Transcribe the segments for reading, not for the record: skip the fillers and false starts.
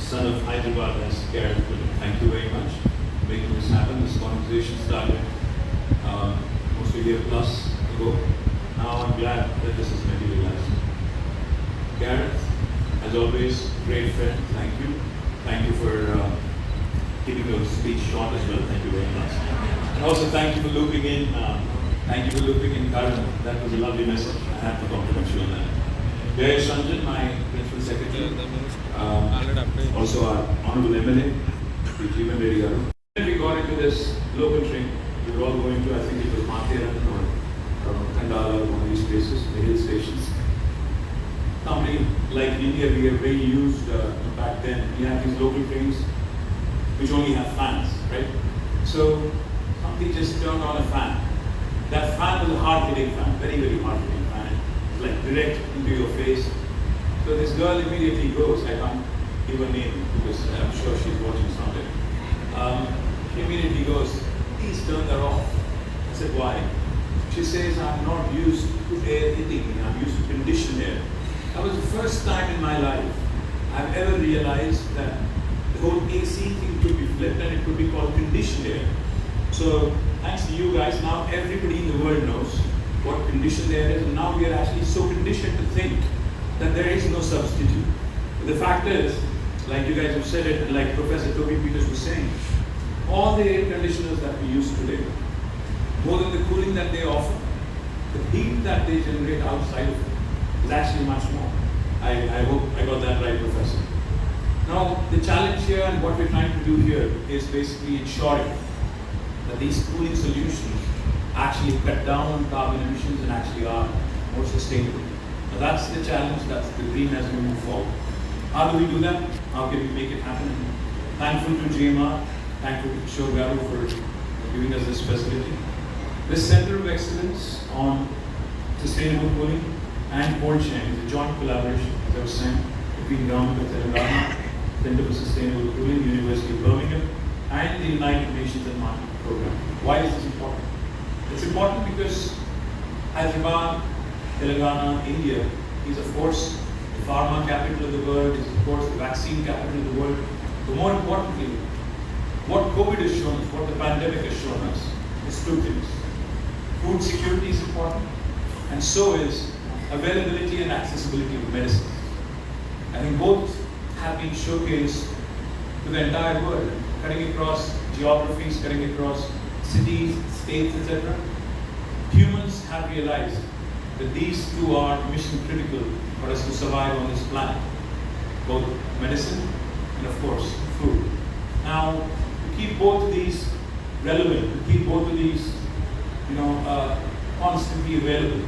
son of Hyderabad, as Gareth put it. Thank you very much for making this happen. This conversation started almost a year plus ago. Now I'm glad that this is materialized. Gareth, as always, great friend. Thank you. Thank you for keeping your speech short as well. Thank you very much. And also thank you for looping in. Karan. That was a lovely message. I have to compliment you on that. Jayesh Ranjan, my principal secretary, also our honorable MLA, Jeevan Reddy Garu. When we got into this local train, we were all going to, I think it was Mathiran or Kandala, one of these places, the hill stations. Something like in India, we are very used back then. We have these local trains which only have fans, right? So somebody just turned on a fan. That fan was a hard-hitting fan, very, very hard-hitting fan. It's like direct into your face. So this girl immediately goes, I can't give her name because I'm sure she's watching something. She immediately goes, please turn that off. I said, why? She says, I'm not used to air hitting me, I'm used to conditioned air. That was the first time in my life I've ever realized that the whole AC thing could be flipped and it could be called conditioned air. So thanks to you guys, now everybody in the world knows what conditioned air is, and now we are actually so conditioned to think that there is no substitute. But the fact is, like you guys have said it, and like Professor Toby Peters was saying, all the air conditioners that we use today, more than the cooling that they offer, the heat that they generate outside of it is actually much more. I hope I got that right, Professor. Now, the challenge here and what we're trying to do here is basically ensuring that these cooling solutions actually cut down on carbon emissions and actually are more sustainable. Now that's the challenge, that's the dream as we move forward. How do we do that? How can we make it happen? Thankful to JMR, thankful to Kishore Garu for giving us this facility. This Center of Excellence on Sustainable Cooling and Cold Chain is a joint collaboration, as I was saying, between Government of Telangana, Center for Sustainable Cooling, University of Birmingham, and the United Nations Environment Program. Why is this important? It's important because Hyderabad, Telangana, India is of course the pharma capital of the world, is of course the vaccine capital of the world. But more importantly, what COVID has shown us, what the pandemic has shown us, is two things. Food security is important, and so is availability and accessibility of medicine. I think both have been showcased to the entire world, cutting across geographies, cutting across cities, states, etc. Humans have realized that these two are mission critical for us to survive on this planet, both medicine and of course food. Now, to keep both of these relevant, to keep both of these constantly available,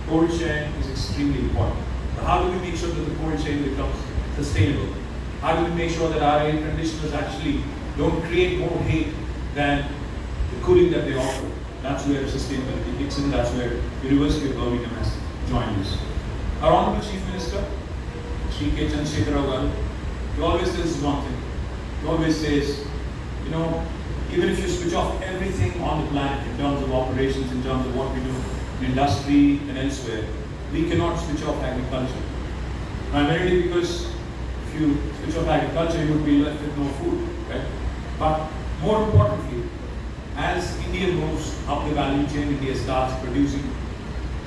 cold chain is extremely important. But how do we make sure that the cold chain becomes sustainable? How do we make sure that our air conditioners actually don't create more heat than the cooling that they offer? That's where sustainability kicks in, that's where University of Birmingham has joined us. Our Honorable Chief Minister, Shri K. Chandrasekhar Rao Garu, he always says one thing. He always says, even if you switch off everything on the planet in terms of operations, in terms of what we do in industry and elsewhere, we cannot switch off agriculture. Primarily because if you switch off agriculture, you would be left with no food, right? But more importantly, as India moves up the value chain, India starts producing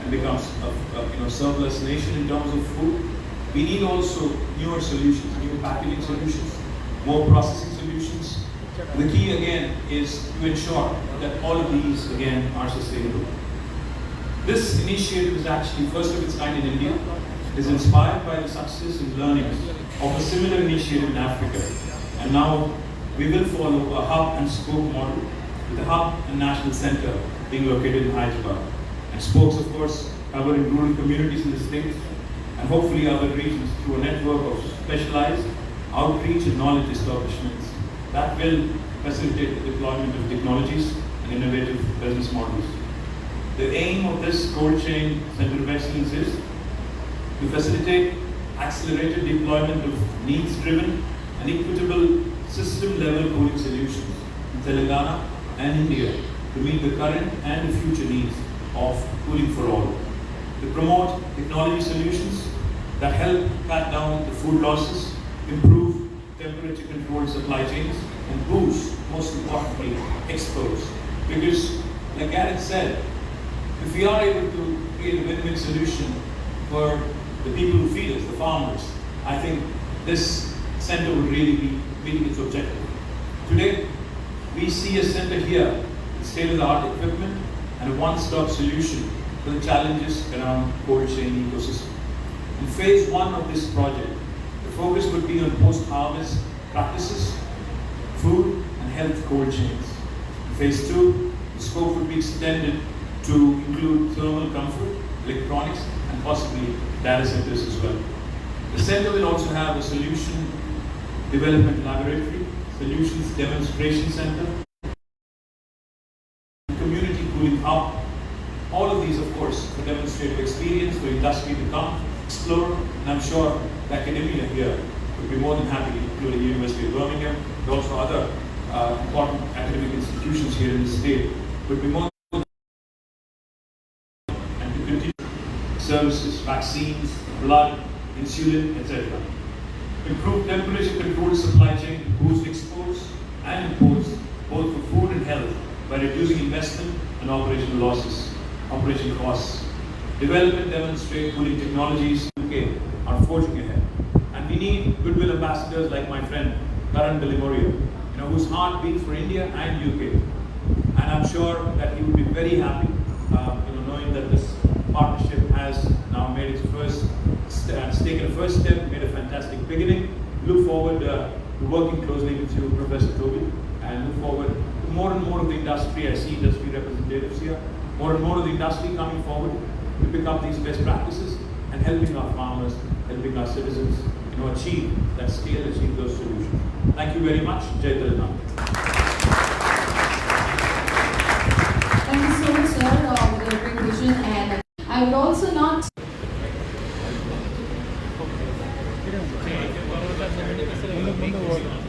and becomes a surplus nation in terms of food, we need also newer solutions, new packaging solutions, more processing solutions. The key again is to ensure that all of these again are sustainable. This initiative is actually first of its kind in India. It is inspired by the success and learnings of a similar initiative in Africa. And now we will follow a hub and spoke model with a hub and national center being located in Hyderabad. And spokes, of course, cover in rural communities in the states and hopefully other regions through a network of specialized outreach and knowledge establishments that will facilitate the deployment of technologies and innovative business models. The aim of this cold chain Center of Excellence is to facilitate accelerated deployment of needs-driven and equitable system-level cooling solutions in Telangana and India to meet the current and the future needs of cooling for all. To promote technology solutions that help cut down the food losses, improve temperature temperature-controlled supply chains, and boost, most importantly, exports. Because, like Gareth said, if we are able to create a win-win solution for the people who feed us, the farmers, I think this center would really be meeting its objective. Today, we see a center here with state-of-the-art equipment and a one-stop solution to the challenges around cold chain ecosystem. In phase 1 of this project, the focus would be on post-harvest practices, food and health cold chains. In phase 2, the scope would be extended to include thermal comfort, electronics, and possibly data centers as well. The center will also have a solution development laboratory, solutions demonstration center, community cooling hub. All of these, of course, for demonstrative experience for industry to come, explore, and I'm sure the academia here would be more than happy, including University of Birmingham, and also other important academic institutions here in the state, would be more than and to continue services, vaccines, blood, insulin, etc. Improve temperature-controlled supply chain to boost exports and imports, both for food and health, by reducing investment and operational losses, operation costs. Develop and demonstrate cooling technologies in the UK are forging ahead. And we need goodwill ambassadors like my friend Karan Delimoria, whose heart beats for India and UK. And I'm sure that he would be very happy, knowing that this partnership has now made its taken a first step, made a fantastic beginning. Look forward to working closely with you, Professor Toby, and look forward to more and more of the industry. I see industry representatives here. More and more of the industry coming forward to pick up these best practices and helping our farmers, helping our citizens, achieve that scale, achieve those solutions. Thank you very much. Jai Telangana. Thank you so much, sir, for the great vision. And I would also not. ముందు